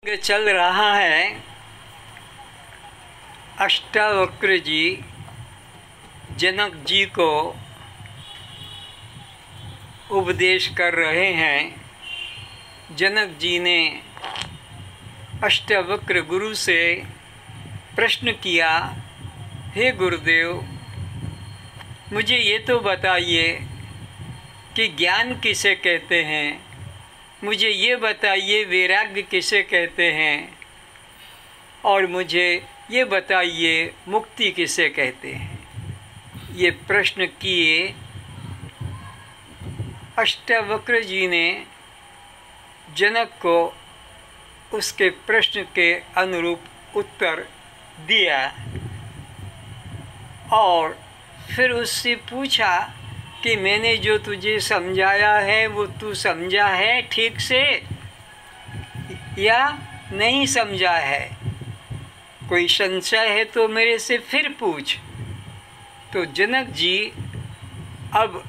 चल रहा है। अष्टावक्र जी जनक जी को उपदेश कर रहे हैं। जनक जी ने अष्टावक्र गुरु से प्रश्न किया, हे गुरुदेव, मुझे ये तो बताइए कि ज्ञान किसे कहते हैं, मुझे ये बताइए वैराग्य किसे कहते हैं, और मुझे ये बताइए मुक्ति किसे कहते हैं। ये प्रश्न किए। अष्टावक्र जी ने जनक को उसके प्रश्न के अनुरूप उत्तर दिया और फिर उससे पूछा कि मैंने जो तुझे समझाया है वो तू समझा है ठीक से या नहीं समझा है, कोई संशय है तो मेरे से फिर पूछ। तो जनक जी अब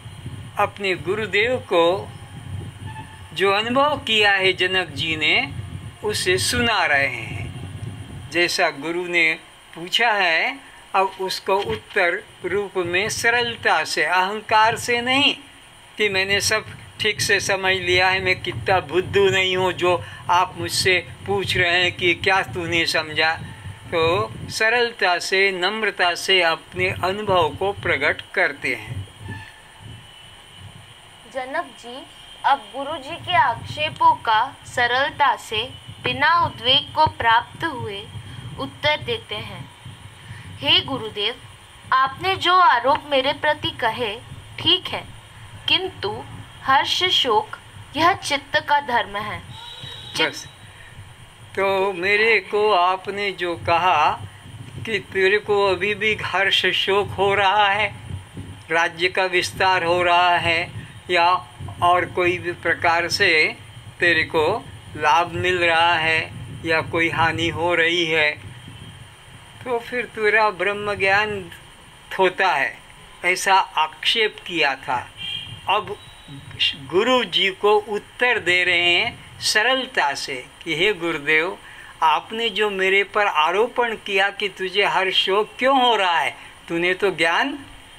अपने गुरुदेव को जो अनुभव किया है जनक जी ने उसे सुना रहे हैं। जैसा गुरु ने पूछा है अब उसको उत्तर रूप में सरलता से, अहंकार से नहीं कि मैंने सब ठीक से समझ लिया है, मैं कितना बुद्धू नहीं हूँ जो आप मुझसे पूछ रहे हैं कि क्या तूने समझा। तो सरलता से, नम्रता से अपने अनुभव को प्रकट करते हैं। जनक जी अब गुरु जी के आक्षेपों का सरलता से, बिना उद्वेग को प्राप्त हुए उत्तर देते हैं। हे गुरुदेव, आपने जो आरोप मेरे प्रति कहे ठीक है, किंतु हर्ष शोक यह चित्त का धर्म है। बस तो मेरे को आपने जो कहा कि तेरे को अभी भी हर्ष शोक हो रहा है, राज्य का विस्तार हो रहा है या और कोई भी प्रकार से तेरे को लाभ मिल रहा है या कोई हानि हो रही है, तो फिर तेरा ब्रह्म ज्ञान होता है, ऐसा आक्षेप किया था। अब गुरु जी को उत्तर दे रहे हैं सरलता से कि हे गुरुदेव, आपने जो मेरे पर आरोपण किया कि तुझे हर्ष शोक क्यों हो रहा है, तूने तो ज्ञान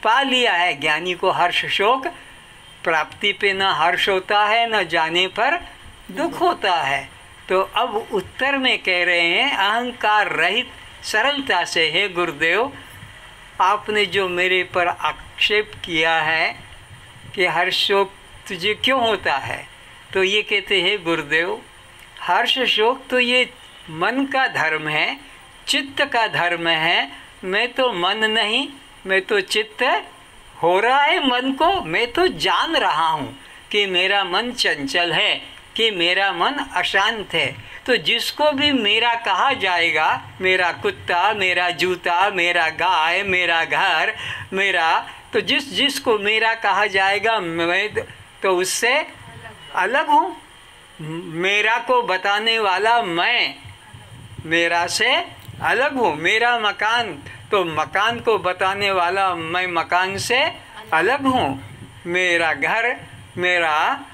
पा लिया है। ज्ञानी को हर्ष शोक प्राप्ति पे न हर्ष होता है, न जाने पर दुख होता है। तो अब उत्तर में कह रहे हैं अहंकार रहित सरलता से, हे गुरुदेव, आपने जो मेरे पर आक्षेप किया है कि हर्ष शोक तुझे क्यों होता है, तो ये कहते हैं गुरुदेव, हर्ष शोक तो ये मन का धर्म है, चित्त का धर्म है। मैं तो मन नहीं, मैं तो चित्त हो रहा है मन को, मैं तो जान रहा हूँ कि मेरा मन चंचल है, कि मेरा मन अशांत है। तो जिसको भी मेरा कहा जाएगा, मेरा कुत्ता, मेरा जूता, मेरा गाय, मेरा घर, मेरा, तो जिसको मेरा कहा जाएगा मैं तो उससे अलग हूँ। मेरा को बताने वाला मैं मेरा से अलग हूँ। मेरा मकान, तो मकान को बताने वाला मैं मकान से अलग हूँ। मेरा घर, मेरा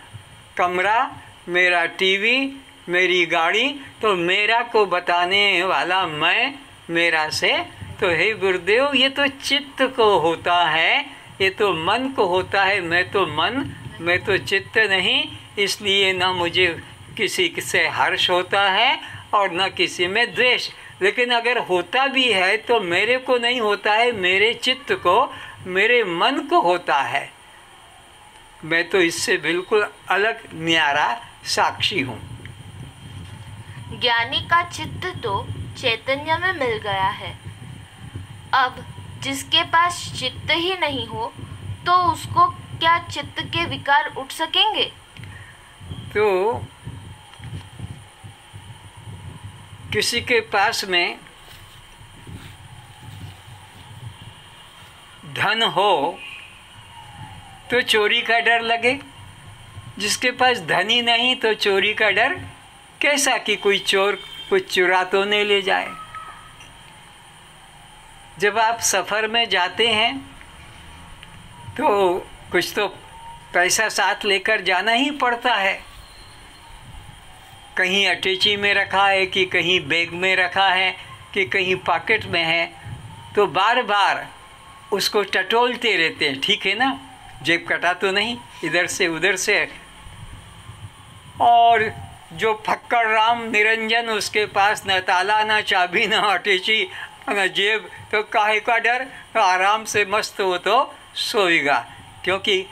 कमरा, मेरा टीवी, मेरी गाड़ी, तो मेरा को बताने वाला मैं मेरा से। तो हे गुरुदेव, ये तो चित्त को होता है, ये तो मन को होता है। मैं तो मन, मैं तो चित्त नहीं, इसलिए न मुझे किसी से हर्ष होता है और न किसी में द्वेष। लेकिन अगर होता भी है तो मेरे को नहीं होता है, मेरे चित्त को, मेरे मन को होता है। मैं तो इससे बिल्कुल अलग न्यारा साक्षी हूँ। ज्ञानी का चित्त तो चैतन्य में मिल गया है। अब जिसके पास चित्त ही नहीं हो तो उसको क्या चित्त के विकार उठ सकेंगे? तो किसी के पास में धन हो तो चोरी का डर लगे, जिसके पास धन ही नहीं तो चोरी का डर कैसा कि कोई चोर कुछ चुरा तो नहीं ले जाए। जब आप सफ़र में जाते हैं तो कुछ तो पैसा साथ लेकर जाना ही पड़ता है। कहीं अटैची में रखा है कि कहीं बैग में रखा है कि कहीं पॉकेट में है, तो बार बार उसको टटोलते रहते हैं, ठीक है ना, जेब कटा तो नहीं इधर से उधर से। और जो फक्कड़ राम निरंजन, उसके पास न ताला न चाबी न अटैची न जेब, तो काहे का डर, आराम से मस्त हो तो सोएगा, क्योंकि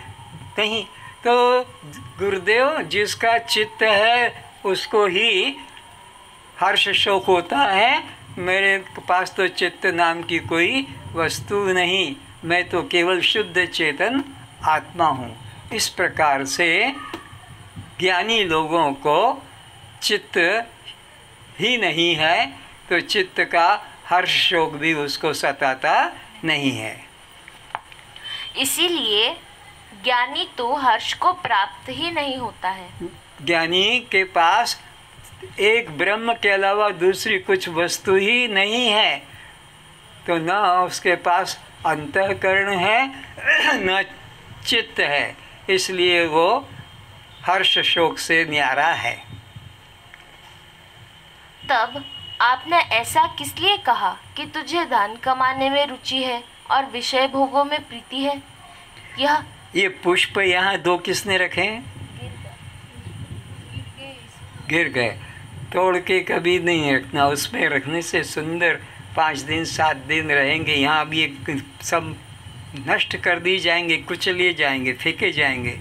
नहीं। तो गुरुदेव, जिसका चित्त है उसको ही हर्ष शोक होता है। मेरे पास तो चित्त नाम की कोई वस्तु नहीं, मैं तो केवल शुद्ध चेतन आत्मा हूँ। इस प्रकार से ज्ञानी लोगों को चित्त ही नहीं है, तो चित्त का हर्ष शोक भी उसको सताता नहीं है। इसीलिए ज्ञानी तो हर्ष को प्राप्त ही नहीं होता है। ज्ञानी के पास एक ब्रह्म के अलावा दूसरी कुछ वस्तु ही नहीं है, तो न उसके पास अंतःकरण है न चित्त है, इसलिए वो हर्ष शोक से न्यारा है। तब आपने ऐसा किस लिए कहा कि तुझे धन कमाने में रुचि है और विषय भोगों में प्रीति है? ये पुष्प यहाँ दो किसने रखे हैं? गिर गए, तोड़ के कभी नहीं रखना, उसमें रखने से सुंदर 5 दिन 7 दिन रहेंगे। यहाँ भी सब नष्ट कर दी जाएंगे, कुचले जाएंगे, फेंके जाएंगे।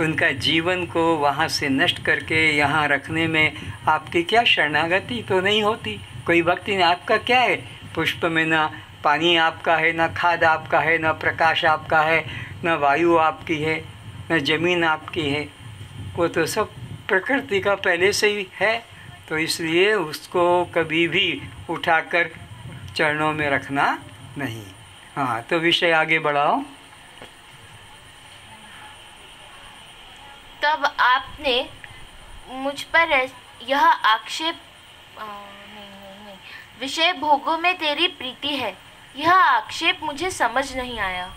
उनका जीवन को वहाँ से नष्ट करके यहाँ रखने में आपकी क्या शरणागति तो नहीं होती? कोई भक्ति नहीं। आपका क्या है? पुष्प में ना पानी आपका है, ना खाद आपका है, ना प्रकाश आपका है, ना वायु आपकी है, ना जमीन आपकी है। वो तो सब प्रकृति का पहले से ही है, तो इसलिए उसको कभी भी उठाकर चरणों में रखना नहीं। हाँ, तो विषय आगे बढ़ाओ। तब आपने मुझ पर यह आक्षेप नहीं, विषय भोगों में तेरी प्रीति है, यह आक्षेप मुझे समझ नहीं आया।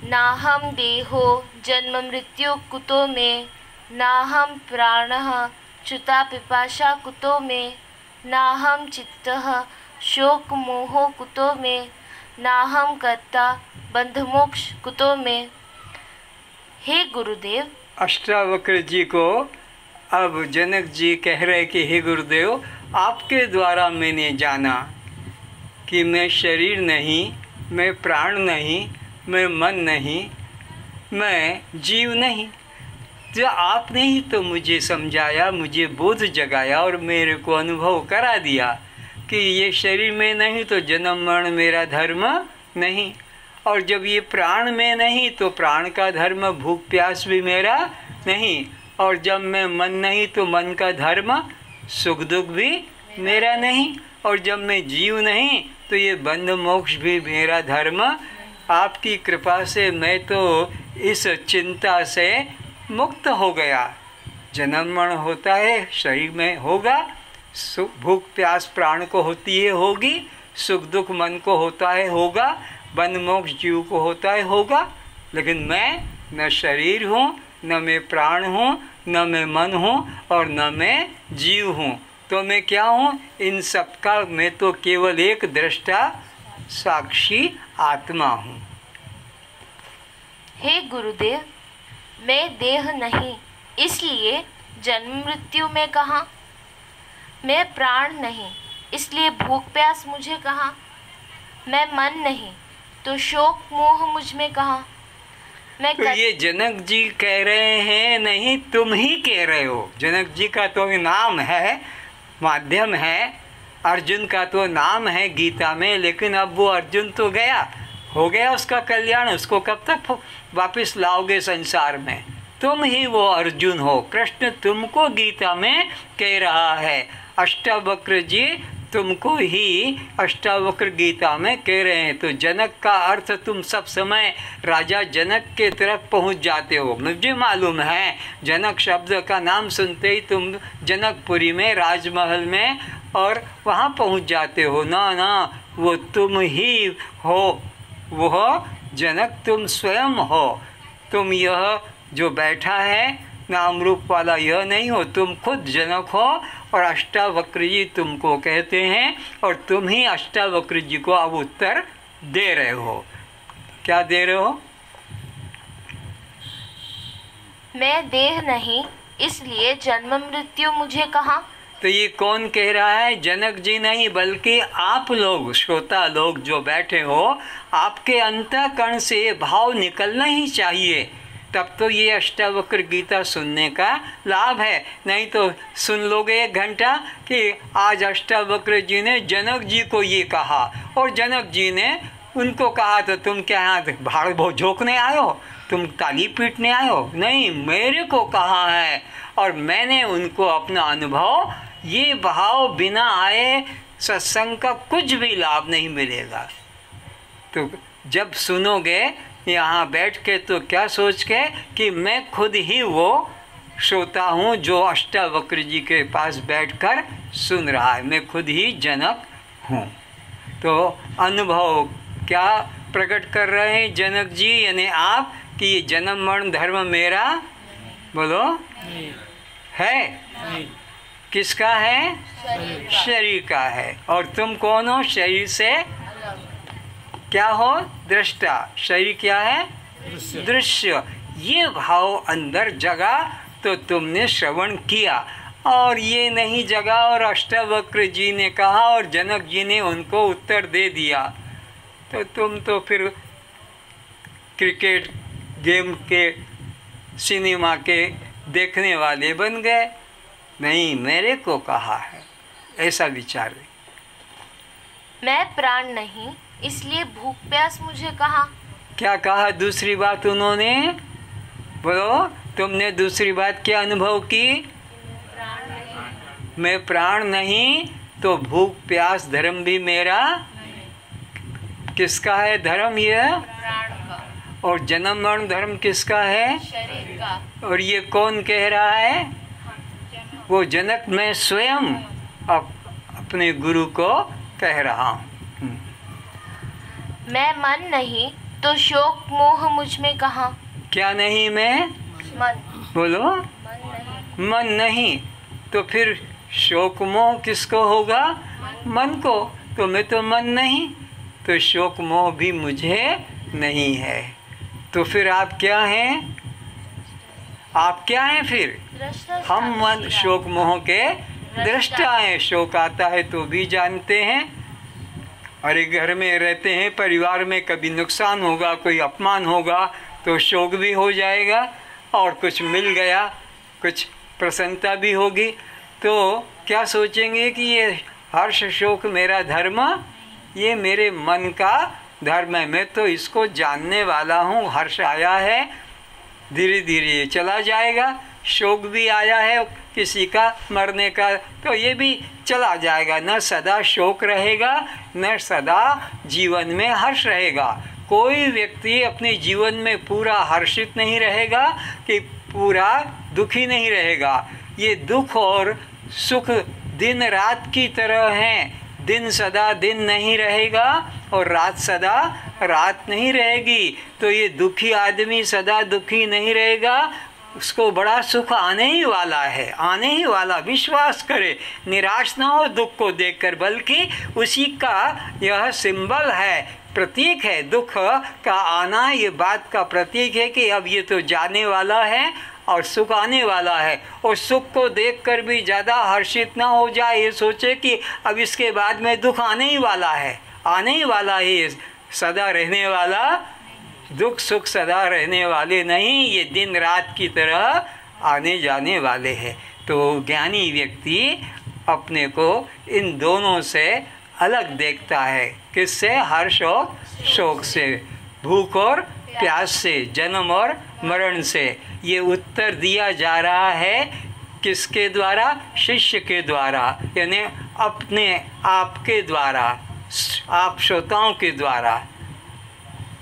ना हम देहो जन्म मृत्यु कुतो में, ना हम प्राणः च्युता पिपाशा कुतो में, ना हम चित्तः शोक मोहो कुतो में, ना हम कर्ता बंध मोक्ष कुतो में। हे गुरुदेव, अष्टावक्र जी को अब जनक जी कह रहे कि हे गुरुदेव, आपके द्वारा मैंने जाना कि मैं शरीर नहीं, मैं प्राण नहीं, मैं मन नहीं, मैं जीव नहीं। जो आपने ही तो मुझे समझाया, मुझे बोध जगाया और मेरे को अनुभव करा दिया कि ये शरीर में नहीं तो जन्म मरण मेरा धर्म नहीं, और जब ये प्राण में नहीं तो प्राण का धर्म भूख प्यास भी मेरा नहीं, और जब मैं मन नहीं तो मन का धर्म सुख दुख भी मेरा नहीं, और जब मैं जीव नहीं तो ये बंध मोक्ष भी मेरा धर्म। आपकी कृपा से मैं तो इस चिंता से मुक्त हो गया। जन्म मरण होता है, शरीर में होगा, सुख भूख प्यास प्राण को होती है, होगी, सुख दुख मन को होता है, होगा, बंध मोक्ष जीव को होता है, होगा। लेकिन मैं न शरीर हूँ, न मैं प्राण हूँ, न मैं मन हूँ, और न मैं जीव हूँ। तो मैं क्या हूँ? इन सब का मैं तो केवल एक दृष्टा साक्षी आत्मा हूँ। हे गुरुदेव, मैं देह नहीं, इसलिए जन्म मृत्यु में कहाँ? मैं प्राण नहीं, इसलिए भूख प्यास मुझे कहाँ? मैं मन नहीं, तो शोक मोह मुझ में कहाँ? मैं तो ये जनक जी कह रहे हैं, नहीं तुम ही कह रहे हो। जनक जी का तो नाम है, माध्यम है, अर्जुन का तो नाम है गीता में, लेकिन अब वो अर्जुन तो गया, हो गया उसका कल्याण, उसको कब तक वापस लाओगे संसार में? तुम ही वो अर्जुन हो। कृष्ण तुमको गीता में कह रहा है, अष्टावक्र जी तुमको ही अष्टावक्र गीता में कह रहे हैं। तो जनक का अर्थ तुम सब समय राजा जनक के तरफ पहुंच जाते हो। मुझे मालूम है, जनक शब्द का नाम सुनते ही तुम जनकपुरी में, राजमहल में और वहाँ पहुंच जाते हो। ना ना, वो तुम ही हो, वह जनक तुम स्वयं हो। तुम यह जो बैठा है नाम रूप वाला यह नहीं हो, तुम खुद जनक हो और अष्टावक्र जी तुमको कहते हैं और तुम ही अष्टावक्र जी को अब उत्तर दे रहे हो। क्या दे रहे हो? मैं देह नहीं, इसलिए जन्म मृत्यु मुझे कहाँ। तो ये कौन कह रहा है? जनक जी नहीं, बल्कि आप लोग, श्रोता लोग जो बैठे हो, आपके अंतःकरण से ये भाव निकलना ही चाहिए, तब तो ये अष्टावक्र गीता सुनने का लाभ है। नहीं तो सुन लोगे 1 घंटा कि आज अष्टावक्र जी ने जनक जी को ये कहा और जनक जी ने उनको कहा, तो तुम क्या यहाँ भाड़ भो झोंकने आए हो? तुम ताली पीटने आए हो? नहीं, मेरे को कहा है और मैंने उनको अपना अनुभव, ये भाव बिना आए सत्संग का कुछ भी लाभ नहीं मिलेगा। तो जब सुनोगे यहाँ बैठ के तो क्या सोच के कि मैं खुद ही वो श्रोता हूँ जो अष्टावक्र जी के पास बैठकर सुन रहा है, मैं खुद ही जनक हूँ। तो अनुभव क्या प्रकट कर रहे हैं जनक जी यानी आप कि ये जन्म मरण धर्म मेरा, बोलो, है? किसका है? शरीर का है। और तुम कौन हो? शरीर से क्या हो? दृष्टा। शरीर क्या है? दृश्य। ये भाव अंदर जगा तो तुमने श्रवण किया और ये नहीं जगा और अष्टावक्र जी ने कहा और जनक जी ने उनको उत्तर दे दिया, तो तुम तो फिर क्रिकेट गेम के, सिनेमा के देखने वाले बन गए। नहीं, मेरे को कहा है, ऐसा विचार है। मैं प्राण नहीं, इसलिए भूख प्यास मुझे कहा। क्या कहा दूसरी बात उन्होंने? बोलो, तुमने दूसरी बात क्या अनुभव की? मैं प्राण नहीं तो भूख प्यास धर्म भी मेरा। किसका है धर्म? ये प्राण का। और जन्म मरण धर्म किसका है? शरीर का। और ये कौन कह रहा है? वो जनक, मैं स्वयं अपने गुरु को कह रहा हूँ। मैं मन नहीं तो शोक मोह मुझ में कहाँ। क्या नहीं? मैं मन। बोलो, मन नहीं तो फिर शोक मोह किसको होगा? मन को। तो मैं तो मन नहीं तो शोक मोह भी मुझे नहीं है। तो फिर आप क्या हैं? आप क्या हैं फिर? हम मन शोक मोह के दृष्टा हैं। शोक आता है तो भी जानते हैं। अरे घर में रहते हैं, परिवार में कभी नुकसान होगा, कोई अपमान होगा तो शोक भी हो जाएगा और कुछ मिल गया, कुछ प्रसन्नता भी होगी। तो क्या सोचेंगे कि ये हर्ष शोक मेरा धर्म, ये मेरे मन का धर्म है, मैं तो इसको जानने वाला हूँ। हर्ष आया है, धीरे धीरे ये चला जाएगा। शोक भी आया है किसी का मरने का, तो ये भी चला जाएगा। न सदा शोक रहेगा, न सदा जीवन में हर्ष रहेगा। कोई व्यक्ति अपने जीवन में पूरा हर्षित नहीं रहेगा कि पूरा दुखी नहीं रहेगा। ये दुख और सुख दिन रात की तरह हैं। दिन सदा दिन नहीं रहेगा और रात सदा रात नहीं रहेगी। तो ये दुखी आदमी सदा दुखी नहीं रहेगा, उसको बड़ा सुख आने ही वाला है, आने ही वाला। विश्वास करे, निराश ना हो दुख को देखकर, बल्कि उसी का यह सिंबल है, प्रतीक है। दुख का आना ये बात का प्रतीक है कि अब ये तो जाने वाला है और सुख आने वाला है। और सुख को देखकर भी ज़्यादा हर्षित ना हो जाए, ये सोचे कि अब इसके बाद में दुख आने ही वाला है, आने ही वाला है, सदा रहने वाला। दुख सुख सदा रहने वाले नहीं, ये दिन रात की तरह आने जाने वाले हैं। तो ज्ञानी व्यक्ति अपने को इन दोनों से अलग देखता है। किससे? हर्ष और शोक से, भूख और प्यास से, जन्म और मरण से। ये उत्तर दिया जा रहा है किसके द्वारा? शिष्य के द्वारा, यानी अपने आप के द्वारा, आप श्रोताओं के द्वारा।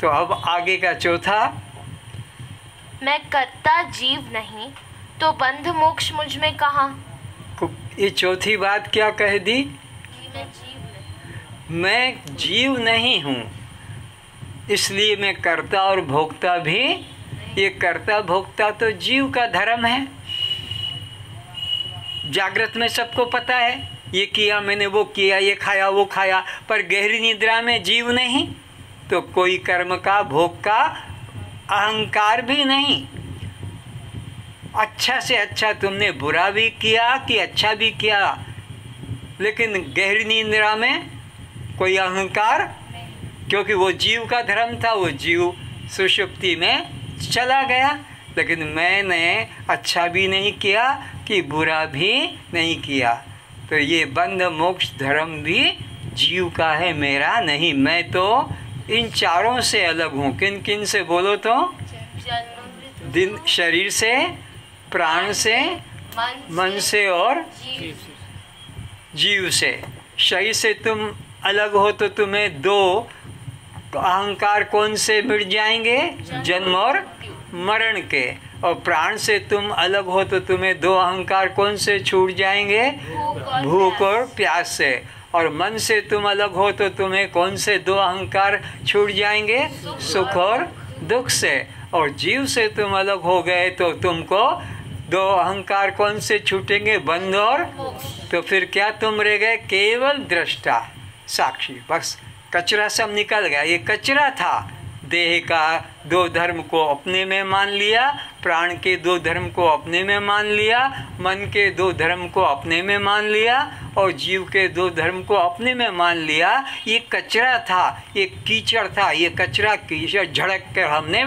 तो अब आगे का चौथा, मैं कर्ता जीव नहीं तो बंध मोक्ष मुझ में कहाँ। ये चौथी बात क्या कह दी? मैं जीव नहीं। मैं जीव नहीं हूँ, इसलिए मैं कर्ता और भोक्ता भी ये कर्ता भोक्ता तो जीव का धर्म है। जागृत में सबको पता है, ये किया मैंने, वो किया, ये खाया वो खाया, पर गहरी निद्रा में जीव नहीं, तो कोई कर्म का भोग का अहंकार भी नहीं। अच्छा से अच्छा तुमने बुरा भी किया कि अच्छा भी किया, लेकिन गहरी निद्रा में कोई अहंकार, क्योंकि वो जीव का धर्म था, वो जीव सुषुप्ति में चला गया। लेकिन मैंने अच्छा भी नहीं किया कि बुरा भी नहीं किया, तो ये बंध मोक्ष धर्म भी जीव का है, मेरा नहीं। मैं तो इन चारों से अलग हूँ। किन किन से बोलो तो? दिन शरीर से, प्राण से, मन से और जीव से। शरीर से तुम अलग हो तो तुम्हें दो अहंकार कौन से मिट जाएंगे? जन्म और मरण के। और प्राण से तुम अलग हो तो तुम्हें दो अहंकार कौन से छूट जाएंगे? भूख और प्यास से। और मन से तुम अलग हो तो तुम्हें कौन से दो अहंकार छूट जाएंगे? सुख और दुख से। और जीव से तुम अलग हो गए तो तुमको दो अहंकार कौन से छूटेंगे? बंध और। तो फिर क्या तुम रह गए? केवल दृष्टा साक्षी। बस कचरा सब निकल गया। ये कचरा था, देह का दो धर्म को अपने में मान लिया, प्राण के दो धर्म को अपने में मान लिया, मन के दो धर्म को अपने में मान लिया, और जीव के दो धर्म को अपने में मान लिया। ये कचरा था, ये कीचड़ था, ये कचरा कीचड़ झड़क कर हमने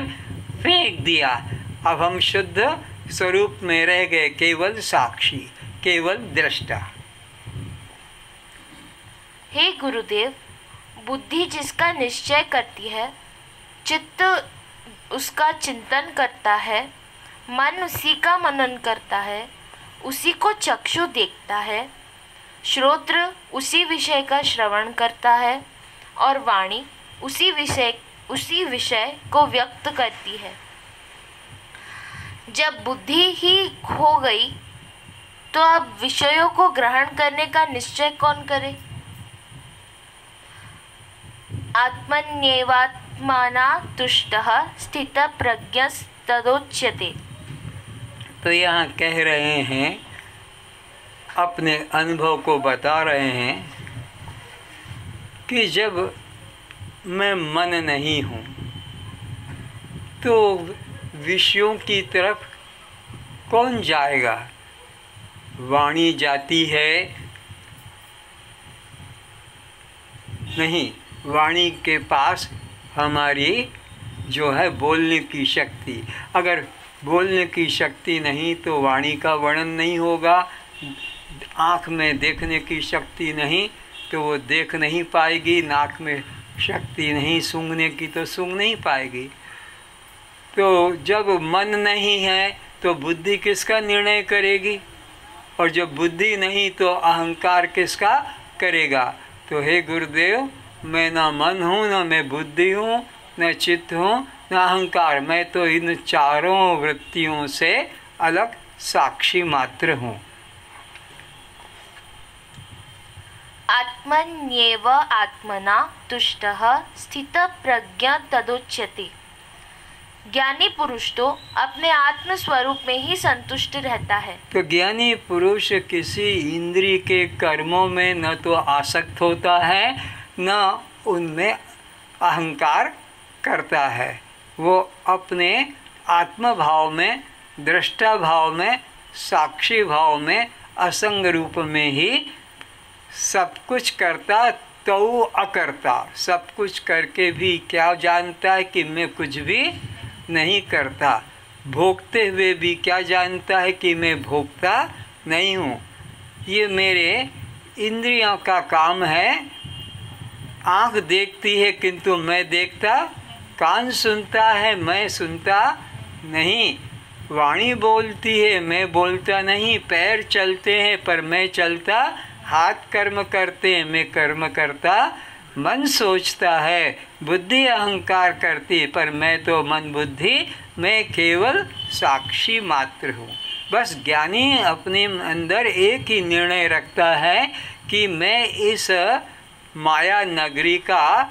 फेंक दिया। अब हम शुद्ध स्वरूप में रह गए, केवल साक्षी, केवल दृष्टा। हे गुरुदेव, बुद्धि जिसका निश्चय करती है, चित्त उसका चिंतन करता है, मन उसी का मनन करता है, उसी को चक्षु देखता है, श्रोत्र उसी विषय का श्रवण करता है, और वाणी उसी विषय को व्यक्त करती है। जब बुद्धि ही खो गई तो अब विषयों को ग्रहण करने का निश्चय कौन करे? आत्मन्येवात्मना तुष्टः स्थित प्रज्ञस्तदोच्यते। तो यहाँ कह रहे हैं, अपने अनुभव को बता रहे हैं कि जब मैं मन नहीं हूँ तो विषयों की तरफ कौन जाएगा? वाणी जाती है नहीं, वाणी के पास हमारी जो है बोलने की शक्ति। अगर बोलने की शक्ति नहीं तो वाणी का वर्णन नहीं होगा। आँख में देखने की शक्ति नहीं तो वो देख नहीं पाएगी, नाक में शक्ति नहीं सूंघने की तो सूंघ नहीं पाएगी। तो जब मन नहीं है तो बुद्धि किसका निर्णय करेगी? और जब बुद्धि नहीं तो अहंकार किसका करेगा? तो हे गुरुदेव, मैं ना मन हूँ, ना मैं बुद्धि हूँ, न चित्त हूँ, न अहंकार। मैं तो इन चारों वृत्तियों से अलग साक्षी मात्र हूँ। आत्मन्येव आत्मना तुष्टः स्थित प्रज्ञा तदोच्यते। ज्ञानी पुरुष तो अपने आत्म स्वरूप में ही संतुष्ट रहता है। तो ज्ञानी पुरुष किसी इंद्रिय के कर्मों में न तो आसक्त होता है, न उनमें अहंकार करता है। वो अपने आत्म भाव में, दृष्टा भाव में, साक्षी भाव में, असंग रूप में ही सब कुछ करता तो अकर्ता। सब कुछ करके भी क्या जानता है कि मैं कुछ भी नहीं करता। भोगते हुए भी क्या जानता है कि मैं भोगता नहीं हूँ। ये मेरे इंद्रियों का काम है। आँख देखती है किंतु मैं देखता, कान सुनता है मैं सुनता नहीं, वाणी बोलती है मैं बोलता नहीं, पैर चलते हैं पर मैं चलता, हाथ कर्म करते हैं मैं कर्म करता, मन सोचता है, बुद्धि अहंकार करती पर मैं तो मन बुद्धि, मैं केवल साक्षी मात्र हूँ। बस ज्ञानी अपने अंदर एक ही निर्णय रखता है कि मैं इस माया नगरी का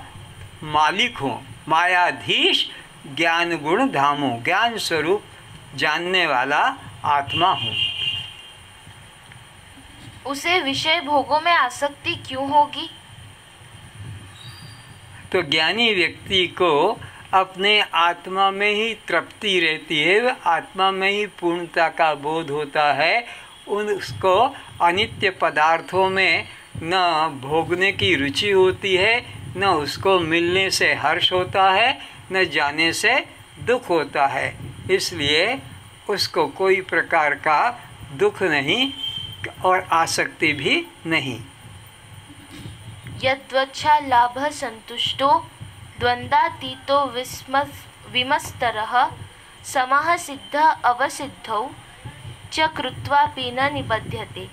मालिक हूँ, मायाधीश ज्ञान गुण धामो, ज्ञान स्वरूप जानने वाला आत्मा हूँ। उसे विषय भोगों में आसक्ति क्यों होगी? तो ज्ञानी व्यक्ति को अपने आत्मा में ही तृप्ति रहती है, आत्मा में ही पूर्णता का बोध होता है। उसको अनित्य पदार्थों में न भोगने की रुचि होती है, न उसको मिलने से हर्ष होता है, न जाने से दुख होता है। इसलिए उसको कोई प्रकार का दुख नहीं और आसक्ति भी नहीं। यद्वच्छा लाभ संतुष्टो द्वंद्वातीतो विमस्तरः समः सिद्ध अवसिद्धौ च कृत्वापि न निबध्यते।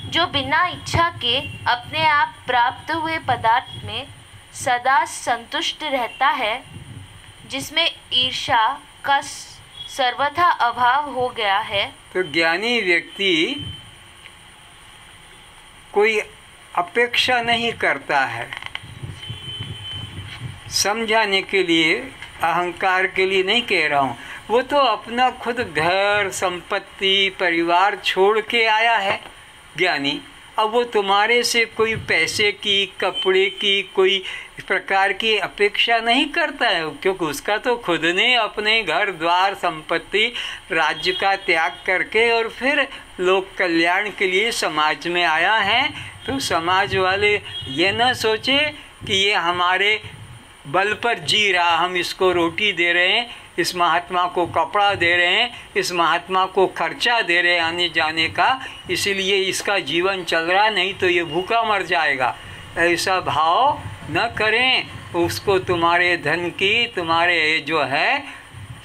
जो बिना इच्छा के अपने आप प्राप्त हुए पदार्थ में सदा संतुष्ट रहता है, जिसमें ईर्ष्या का सर्वथा अभाव हो गया है। तो ज्ञानी व्यक्ति कोई अपेक्षा नहीं करता है। समझाने के लिए, अहंकार के लिए नहीं कह रहा हूँ। वो तो अपना खुद घर, संपत्ति, परिवार छोड़ के आया है ज्ञानी। अब वो तुम्हारे से कोई पैसे की, कपड़े की, कोई प्रकार की अपेक्षा नहीं करता है, क्योंकि उसका तो खुद ने अपने घर द्वार, संपत्ति, राज्य का त्याग करके और फिर लोक कल्याण के लिए समाज में आया है। तो समाज वाले ये न सोचे कि ये हमारे बल पर जी रहा, हम इसको रोटी दे रहे हैं, इस महात्मा को कपड़ा दे रहे हैं, इस महात्मा को खर्चा दे रहे हैं आने जाने का, इसीलिए इसका जीवन चल रहा, नहीं तो ये भूखा मर जाएगा। ऐसा भाव न करें। उसको तुम्हारे धन की, तुम्हारे जो है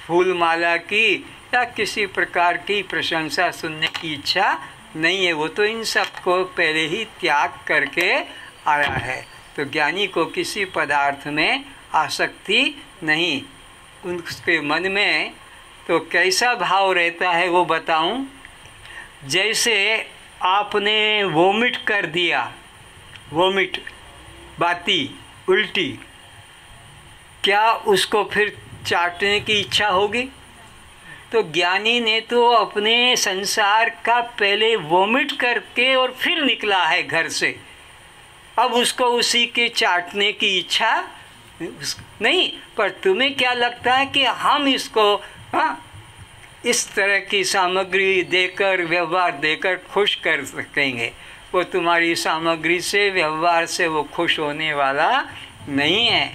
फूल माला की या किसी प्रकार की प्रशंसा सुनने की इच्छा नहीं है। वो तो इन सब को पहले ही त्याग करके आया है। तो ज्ञानी को किसी पदार्थ में आसक्ति नहीं। उसके मन में तो कैसा भाव रहता है वो बताऊं। जैसे आपने वोमिट कर दिया, वोमिट बाती, उल्टी, क्या उसको फिर चाटने की इच्छा होगी? तो ज्ञानी ने तो अपने संसार का पहले वोमिट करके और फिर निकला है घर से। अब उसको उसी के चाटने की इच्छा नहीं। पर तुम्हें क्या लगता है कि हम इसको इस तरह की सामग्री देकर, व्यवहार देकर खुश कर सकेंगे? वो तुम्हारी सामग्री से, व्यवहार से वो खुश होने वाला नहीं है।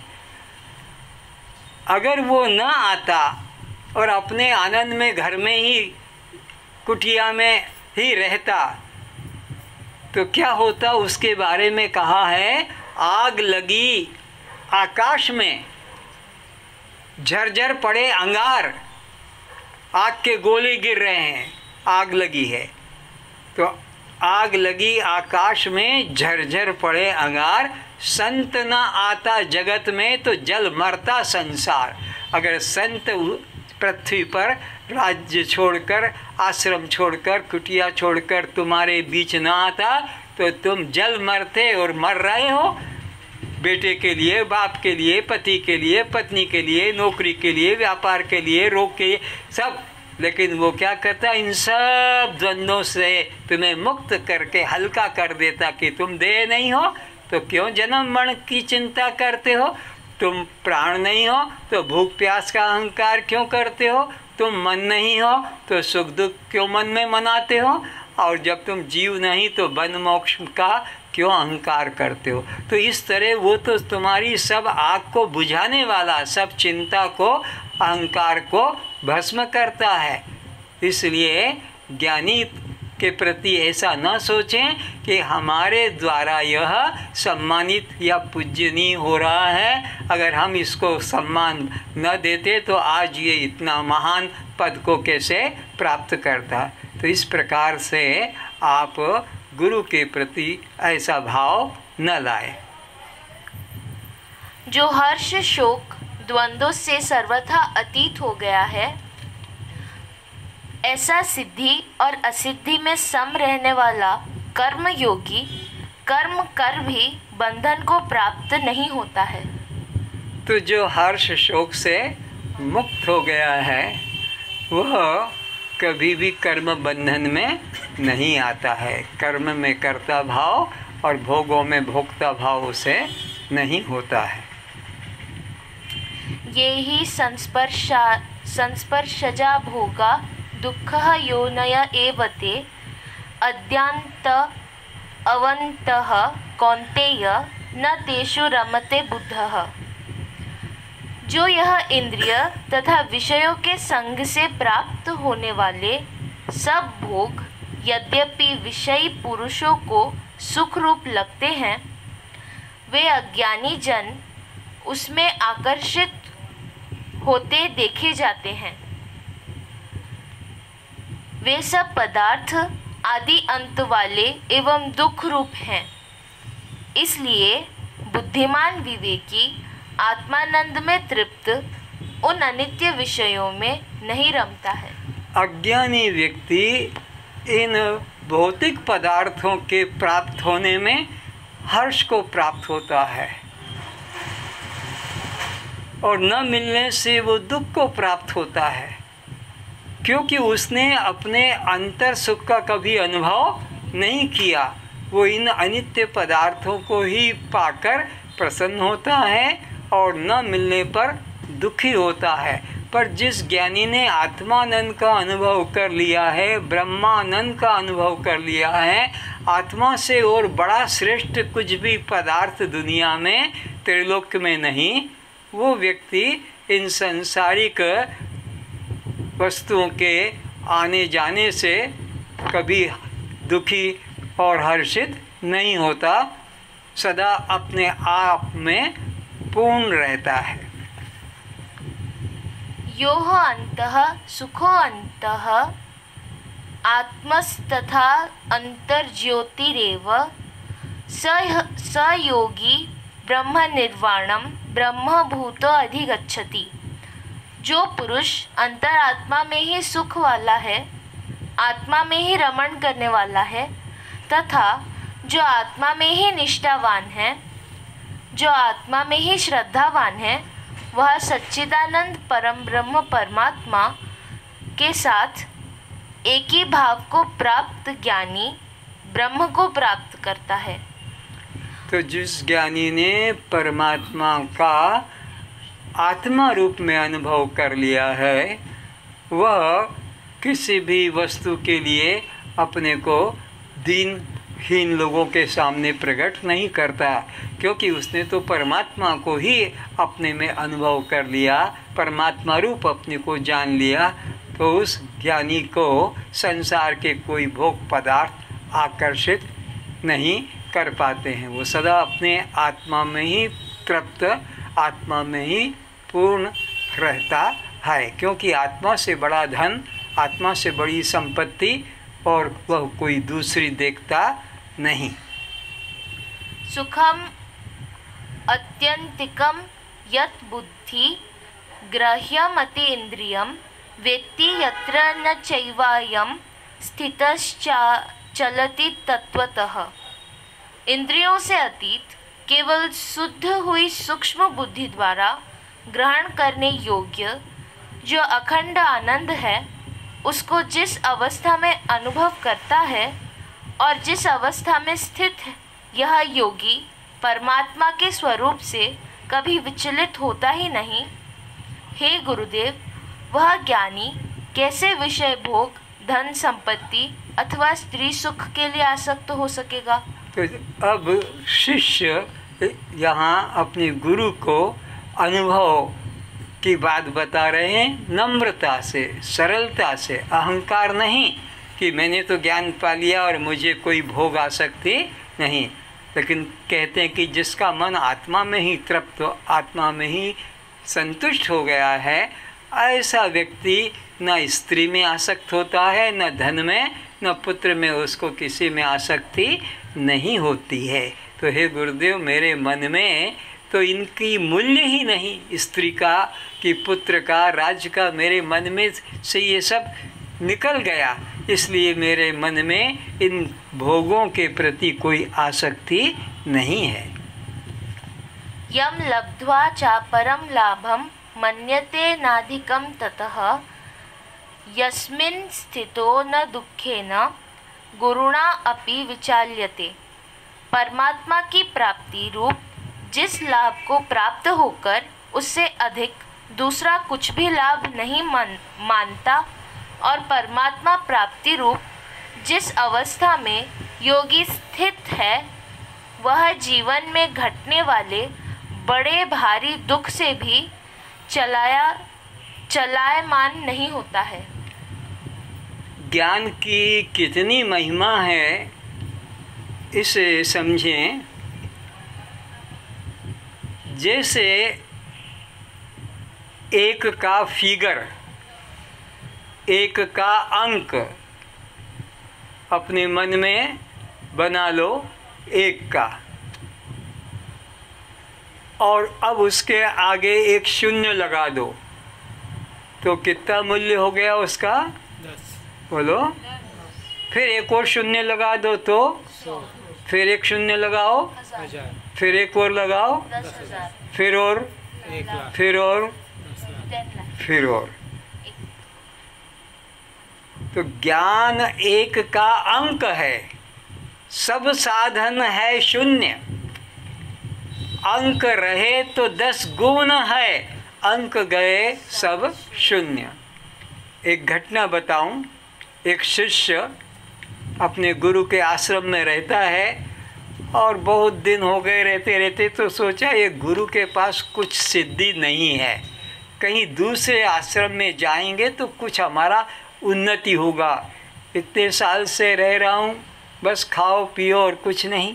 अगर वो न आता और अपने आनंद में घर में ही, कुटिया में ही रहता, तो क्या होता उसके बारे में कहा है। आग लगी आकाश में, झरझर पड़े अंगार, आग के गोले गिर रहे हैं, आग लगी है। तो आग लगी आकाश में, झरझर पड़े अंगार, संत न आता जगत में तो जल मरता संसार। अगर संत पृथ्वी पर राज्य छोड़कर, आश्रम छोड़कर, कुटिया छोड़कर तुम्हारे बीच न आता तो तुम जल मरते और मर रहे हो। बेटे के लिए, बाप के लिए, पति के लिए, पत्नी के लिए, नौकरी के लिए, व्यापार के लिए, रोग के लिए, सब। लेकिन वो क्या करता, इन सब द्वंद्वों से तुम्हें मुक्त करके हल्का कर देता कि तुम देह नहीं हो तो क्यों जन्म मरण की चिंता करते हो, तुम प्राण नहीं हो तो भूख प्यास का अहंकार क्यों करते हो, तुम मन नहीं हो तो सुख दुख क्यों मन में मनाते हो, और जब तुम जीव नहीं तो बंध मोक्ष का क्यों अहंकार करते हो। तो इस तरह वो तो तुम्हारी सब आग को बुझाने वाला, सब चिंता को, अहंकार को भस्म करता है। इसलिए ज्ञानी के प्रति ऐसा न सोचें कि हमारे द्वारा यह सम्मानित या पूजनीय हो रहा है, अगर हम इसको सम्मान न देते तो आज ये इतना महान पद को कैसे प्राप्त करता। तो इस प्रकार से आप गुरु के प्रति ऐसा भाव न लाए। जो हर्ष शोक द्वंद्वों से सर्वथा अतीत हो गया है, ऐसा सिद्धि और असिद्धि में सम रहने वाला कर्म योगी कर्म कर भी बंधन को प्राप्त नहीं होता है। तो जो हर्ष शोक से मुक्त हो गया है वह कभी भी कर्म बंधन में नहीं आता है। कर्म में कर्ता भाव और भोगों में भोक्ता भाव उसे नहीं होता है। ये ही संस्पर्शजा भोगा दुःखः योनय एव ते अद्यांत अवन्तः कौन्तेय न तेषु रमते बुद्धः। जो यह इंद्रिय तथा विषयों के संग से प्राप्त होने वाले सब भोग यद्यपि विषयी पुरुषों को सुख रूप लगते हैं, वे अज्ञानी जन उसमें आकर्षित होते देखे जाते हैं। वे सब पदार्थ आदि अंत वाले एवं दुख रूप हैं। इसलिए बुद्धिमान विवेकी आत्मानंद में तृप्त उन अनित्य विषयों में नहीं रमता है। अज्ञानी व्यक्ति इन भौतिक पदार्थों के प्राप्त होने में हर्ष को प्राप्त होता है और न मिलने से वो दुख को प्राप्त होता है, क्योंकि उसने अपने अंतर सुख का कभी अनुभव नहीं किया। वो इन अनित्य पदार्थों को ही पाकर प्रसन्न होता है और न मिलने पर दुखी होता है। पर जिस ज्ञानी ने आत्मानंद का अनुभव कर लिया है, ब्रह्मानंद का अनुभव कर लिया है, आत्मा से और बड़ा श्रेष्ठ कुछ भी पदार्थ दुनिया में त्रिलोक में नहीं, वो व्यक्ति इन सांसारिक वस्तुओं के आने जाने से कभी दुखी और हर्षित नहीं होता, सदा अपने आप में पूर्ण रहता है। योह अंतः सुखो अंतः आत्मस्तथा अंतर्ज्योतिरेव स योगी ब्रह्म निर्वाणम ब्रह्मभूतो अधिगच्छति। जो पुरुष अंतरात्मा में ही सुख वाला है, आत्मा में ही रमण करने वाला है, तथा जो आत्मा में ही निष्ठावान है, जो आत्मा में ही श्रद्धावान है, वह सच्चिदानंद परम ब्रह्म परमात्मा के साथ एक ही भाव को प्राप्त ज्ञानी ब्रह्म को प्राप्त करता है। तो जिस ज्ञानी ने परमात्मा का आत्मा रूप में अनुभव कर लिया है, वह किसी भी वस्तु के लिए अपने को दीनहीन लोगों के सामने प्रकट नहीं करता, क्योंकि उसने तो परमात्मा को ही अपने में अनुभव कर लिया, परमात्मा रूप अपने को जान लिया। तो उस ज्ञानी को संसार के कोई भोग पदार्थ आकर्षित नहीं कर पाते हैं। वो सदा अपने आत्मा में ही तृप्त, आत्मा में ही पूर्ण रहता है, क्योंकि आत्मा से बड़ा धन, आत्मा से बड़ी संपत्ति और वह कोई दूसरी देखता नहीं। सुखम अत्यंतिकम यत् बुद्धि ग्राह्यमति इंद्रियम वेत्ति यत्र न चैवायम स्थितश्चलति तत्वतः। इंद्रियों से अतीत केवल शुद्ध हुई सूक्ष्म बुद्धि द्वारा ग्रहण करने योग्य जो अखंड आनंद है, उसको जिस अवस्था में अनुभव करता है और जिस अवस्था में स्थित यह योगी परमात्मा के स्वरूप से कभी विचलित होता ही नहीं। हे गुरुदेव, वह ज्ञानी कैसे विषय भोग, धन संपत्ति अथवा स्त्री सुख के लिए आसक्त हो सकेगा? तो अब शिष्य यहाँ अपने गुरु को अनुभव की बात बता रहे हैं, नम्रता से, सरलता से, अहंकार नहीं कि मैंने तो ज्ञान पा लिया और मुझे कोई भोग आसक्ति नहीं, लेकिन कहते हैं कि जिसका मन आत्मा में ही तृप्त, आत्मा में ही संतुष्ट हो गया है, ऐसा व्यक्ति न स्त्री में आसक्त होता है, न धन में, न पुत्र में, उसको किसी में आसक्ति नहीं होती है। तो हे गुरुदेव, मेरे मन में तो इनकी मूल्य ही नहीं, स्त्री का कि पुत्र का, राज्य का, मेरे मन में से ये सब निकल गया, इसलिए मेरे मन में इन भोगों के प्रति कोई आसक्ति नहीं है। यम लब्ध्वा च परम लाभम मन्यते नाधिकम ततः यस्मिन् स्थितो न दुःखेन गुरुणा अपि विचाल्यते। परमात्मा की प्राप्ति रूप जिस लाभ को प्राप्त होकर उससे अधिक दूसरा कुछ भी लाभ नहीं मानता और परमात्मा प्राप्ति रूप जिस अवस्था में योगी स्थित है वह जीवन में घटने वाले बड़े भारी दुख से भी चलायमान नहीं होता है। ज्ञान की कितनी महिमा है इसे समझें। जैसे एक का फिगर, एक का अंक अपने मन में बना लो, एक का, और अब उसके आगे एक शून्य लगा दो तो कितना मूल्य हो गया उसका? 10। बोलो। फिर एक और शून्य लगा दो तो 100, फिर एक शून्य लगाओ, 1000, फिर एक और लगाओ, 10,000, फिर और, 1 लाख, फिर और, 10 लाख। 10 लाख। फिर और। तो ज्ञान एक का अंक है, सब साधन है शून्य। अंक रहे तो 10 गुण है, अंक गए सब शून्य। एक घटना बताऊं। एक शिष्य अपने गुरु के आश्रम में रहता है और बहुत दिन हो गए रहते रहते तो सोचा ये गुरु के पास कुछ सिद्धि नहीं है, कहीं दूसरे आश्रम में जाएंगे तो कुछ हमारा उन्नति होगा। इतने साल से रह रहा हूँ, बस खाओ पियो और कुछ नहीं।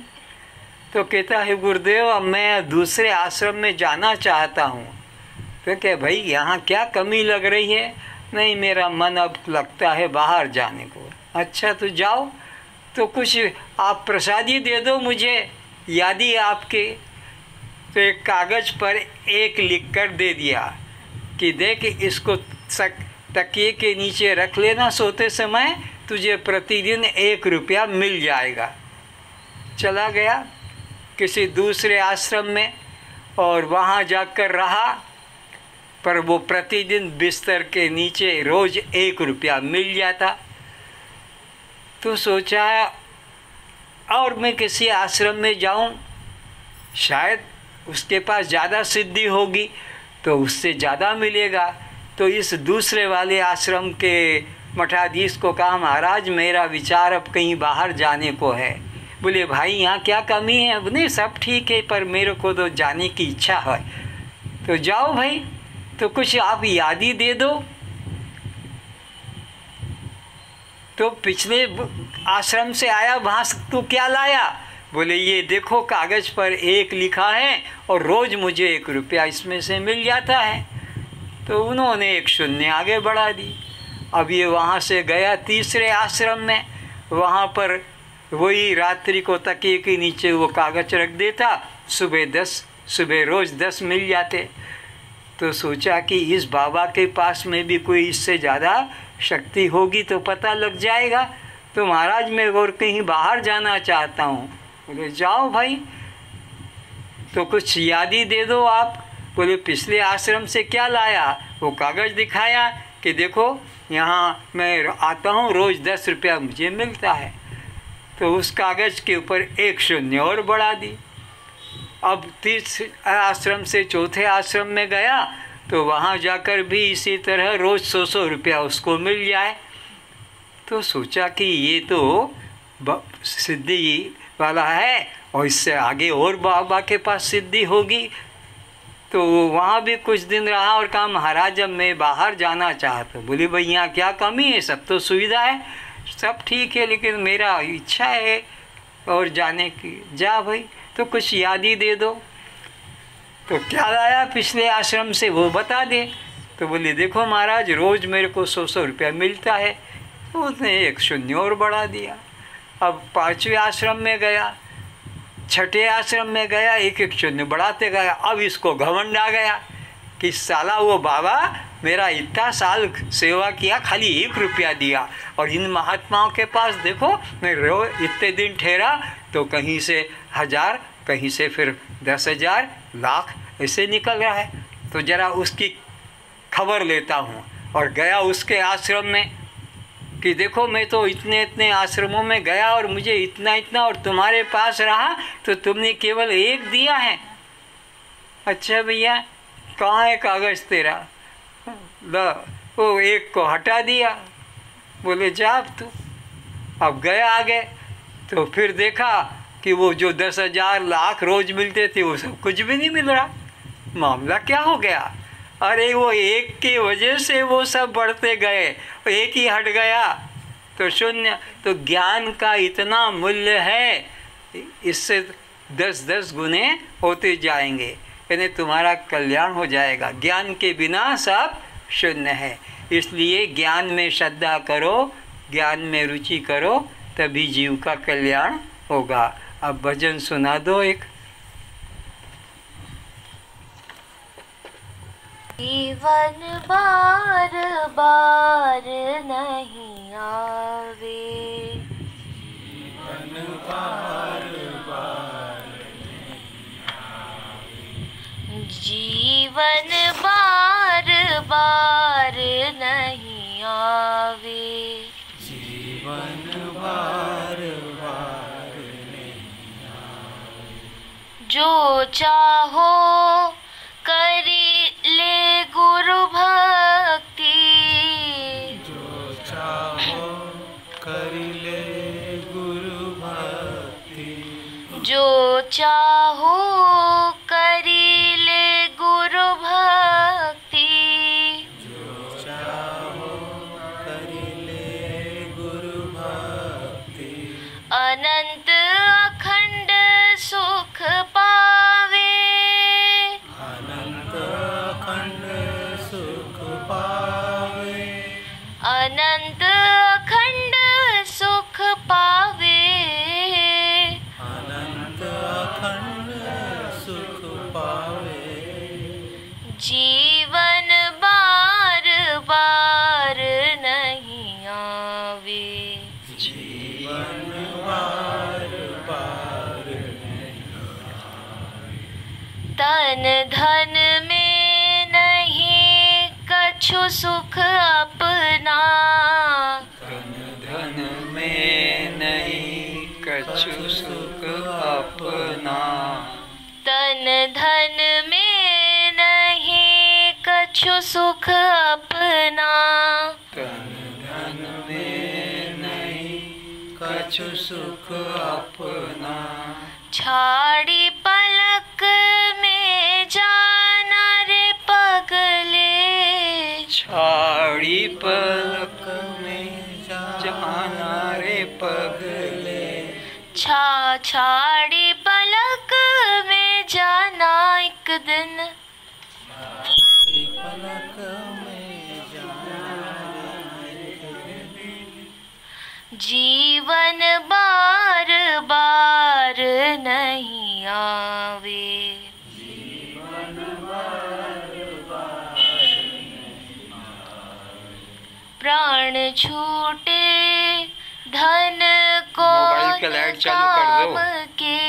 तो कहता है गुरुदेव अब मैं दूसरे आश्रम में जाना चाहता हूँ। तो क्या भाई यहाँ क्या कमी लग रही है? नहीं, मेरा मन अब लगता है बाहर जाने को। अच्छा तो जाओ, तो कुछ आप प्रसादी दे दो मुझे, यादी आपके। तो एक कागज़ पर एक लिख कर दे दिया कि देख इसको तकिए के नीचे रख लेना सोते समय, तुझे प्रतिदिन 1 रुपया मिल जाएगा। चला गया किसी दूसरे आश्रम में और वहाँ जाकर रहा, पर वो प्रतिदिन बिस्तर के नीचे रोज़ 1 रुपया मिल जाता। तो सोचा और मैं किसी आश्रम में जाऊं, शायद उसके पास ज़्यादा सिद्धि होगी तो उससे ज़्यादा मिलेगा। तो इस दूसरे वाले आश्रम के मठाधीश को कहा महाराज मेरा विचार अब कहीं बाहर जाने को है। बोले भाई यहाँ क्या कमी है? नहीं सब ठीक है, पर मेरे को तो जाने की इच्छा है। तो जाओ भाई, तो कुछ आप यादी दे दो। तो पिछले आश्रम से आया, वहाँ से तू क्या लाया? बोले ये देखो कागज़ पर 1 लिखा है और रोज़ मुझे 1 रुपया इसमें से मिल जाता है। तो उन्होंने 1 शून्य आगे बढ़ा दी। अब ये वहाँ से गया तीसरे आश्रम में, वहाँ पर वही रात्रि को तकिए के नीचे वो कागज़ रख देता, सुबह रोज़ 10 मिल जाते। तो सोचा कि इस बाबा के पास में भी कोई इससे ज़्यादा शक्ति होगी तो पता लग जाएगा। तो महाराज मैं और कहीं बाहर जाना चाहता हूँ। बोले जाओ भाई, तो कुछ यादी दे दो आप। बोले पिछले आश्रम से क्या लाया? वो कागज़ दिखाया कि देखो यहाँ मैं आता हूँ, रोज़ 10 रुपया मुझे मिलता है। तो उस कागज़ के ऊपर 1 शून्य और बढ़ा दी। अब तीसरे आश्रम से चौथे आश्रम में गया तो वहाँ जाकर भी इसी तरह रोज़ 100 रुपया उसको मिल जाए। तो सोचा कि ये तो सिद्धि वाला है और इससे आगे और बाबा के पास सिद्धि होगी। तो वहाँ भी कुछ दिन रहा और कहा महाराज अब मैं बाहर जाना चाहता हूँ। बोले भाई यहाँ क्या कमी है? सब तो सुविधा है, सब ठीक है, लेकिन मेरा इच्छा है और जाने की। जा भाई, तो कुछ यादी दे दो। तो क्या लाया पिछले आश्रम से वो बता दे। तो बोले देखो महाराज रोज़ मेरे को 100 रुपया मिलता है। तो उसने 1 शून्य और बढ़ा दिया। अब 5वें आश्रम में गया, 6ठे आश्रम में गया, 1 शून्य बढ़ाते गया। अब इसको घमंड आ गया कि साला वो बाबा मेरा इतना साल सेवा किया, खाली 1 रुपया दिया, और इन महात्माओं के पास देखो मैं रोज इतने दिन ठहरा तो कहीं से 1000 कहीं से फिर 10,000 लाख ऐसे निकल रहा है। तो ज़रा उसकी खबर लेता हूँ। और गया उसके आश्रम में कि देखो मैं तो इतने इतने आश्रमों में गया और मुझे इतना इतना, और तुम्हारे पास रहा तो तुमने केवल एक दिया है। अच्छा भैया, कहाँ है कागज़ तेरा? वो एक को हटा दिया। बोले जा अब तू। अब गए आगे तो फिर देखा कि वो जो 10,000 लाख रोज मिलते थे वो सब कुछ भी नहीं मिल रहा। मामला क्या हो गया? अरे वो एक की वजह से वो सब बढ़ते गए, एक ही हट गया तो शून्य। तो ज्ञान का इतना मूल्य है, इससे 10-10 गुने होते जाएंगे, यानी तुम्हारा कल्याण हो जाएगा। ज्ञान के बिना सब शून्य है। इसलिए ज्ञान में श्रद्धा करो, ज्ञान में रुचि करो, तभी जीव का कल्याण होगा। अब भजन सुना दो एक। जीवन बार बार नहीं आवे, जीवन बार बार नहीं आवे, जीवन बार बार नहीं आवे, जीवन बार बार नहीं आवे, जो चाहो करी ले गुरु भक्ति, जो चाहो कर ले गुरु भक्ति, जो चाहो करी ले गुरु भक्ति, जो चाहो कर ले गुरु भक्ति, अनंत अखंड सुख पावे, अनंत अखंड सुख पावे, अनंत अखंड सुख पावे, अनंत अखंड सुख पावे, जीवन बार बार नहीं आवे, जीवन बार बार तन धन में नहीं कछु सुख अपना, धन धन में नहीं कछु सुख अपना, तन धन में नहीं कछु सुख अपना, तन धन में नहीं कछु सुख अपना, छाड़ी पलक में जाना रे पगले, छाड़ी पलक में जाना रे पगले, छाड़ी पलक में जाना एक दिन, पलक में जीवन बार बार नहीं आवे, प्राण छूटे धन को मोबाइल का लाइट चालू कर दो। काम के,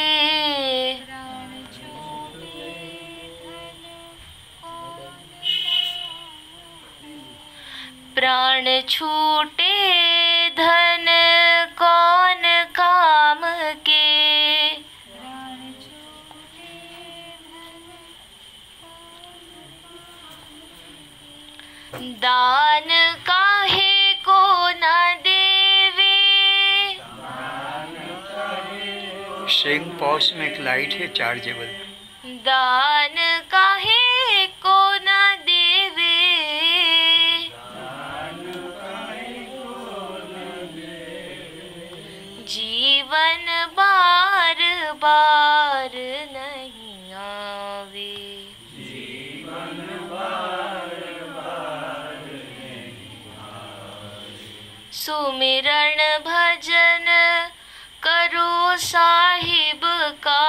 प्राण छूटे धन कौन काम के, दान काहे को न देवे, सिंह पॉस में एक लाइट है चार्जेबल। दान काहे को न देवे, जीवन बार बार नहीं आवे, सुमिरन भजन करो साहिब का,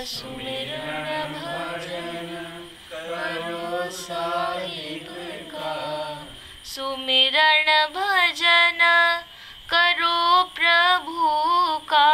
सुमिरन भजन करो साहिब का, सुमिरन भजन करो प्रभु का,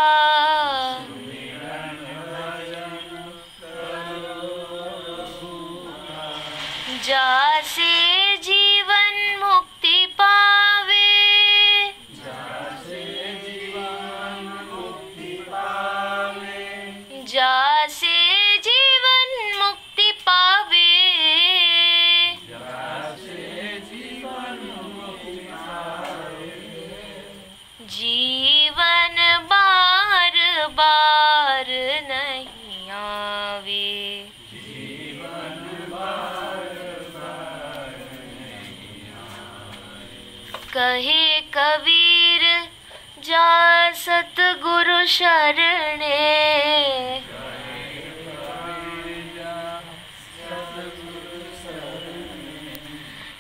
जा सतगुरु शरणे।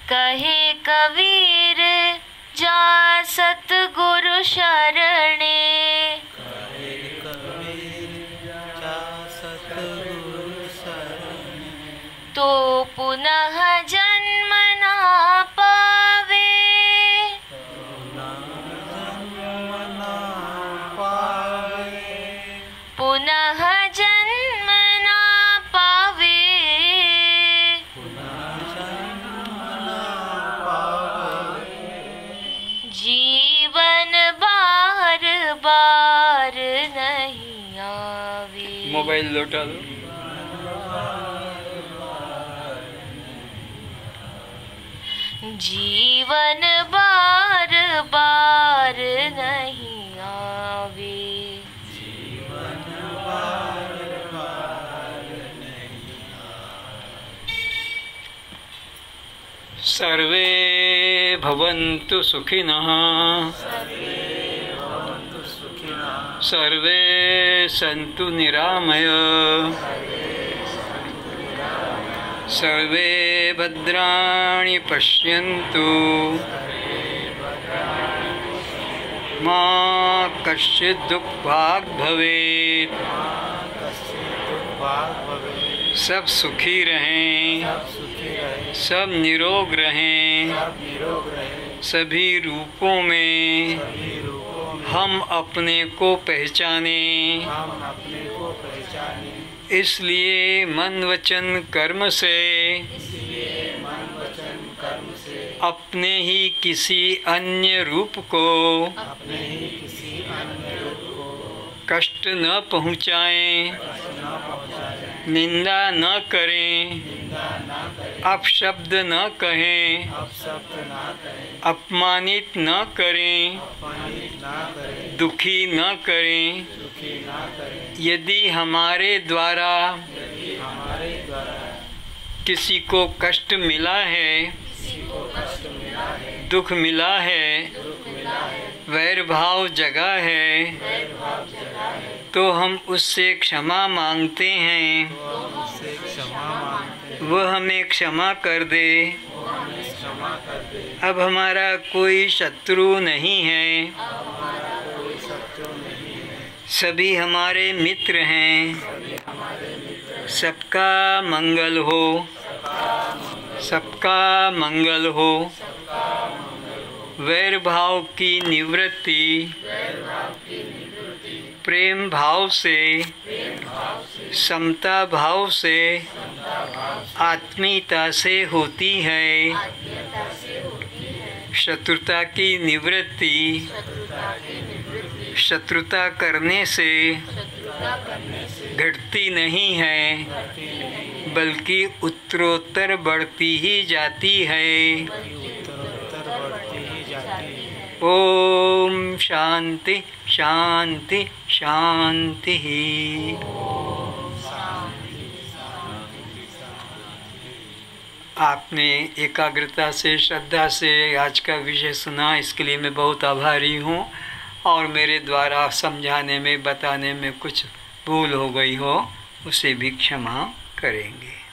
कहे कबीर जा सतगुरु शरणे। कहे कबीर जा सतगुरु शरणे। तो पुनः जन्म ना पावे। जन्म ना पावे। पुनः जन्म ना पावे। जीवन बार बार नहीं आवे। मोबाइल लौटा दो। जीवन बार बार नहीं आवे। सर्वे भवन्तु सुखिनः। सर्वे सन्तु निरामय। सर्वे भद्राणि पश्यन्तु मा कश्चित् दुःखभाग् भवेत्। सब सुखी रहें, सब निरोग रहें। सभी रूपों में हम अपने को पहचाने। इसलिए मन वचन कर्म से अपने ही किसी अन्य रूप को कष्ट न पहुँचाएं, निंदा न करें, अपशब्द न कहें, अपमानित न करें, दुखी न करें। यदि हमारे द्वारा किसी को कष्ट मिला है, दुख मिला है, वैर भाव जगा है, तो हम उससे क्षमा मांगते हैं। वह हमें क्षमा कर दे। अब हमारा कोई शत्रु नहीं है, सभी हमारे मित्र हैं। सबका मंगल हो, सबका मंगल हो। वैर भाव की निवृत्ति प्रेम भाव से, समता भाव से, आत्मीयता से होती है। शत्रुता की निवृत्ति शत्रुता करने से घटती नहीं है, बल्कि उत्तरोत्तर बढ़ती ही जाती है। ओम शांति शांति शांति। आपने एकाग्रता से, श्रद्धा से आज का विषय सुना, इसके लिए मैं बहुत आभारी हूँ। और मेरे द्वारा समझाने में, बताने में कुछ भूल हो गई हो, उसे भी क्षमा करेंगे।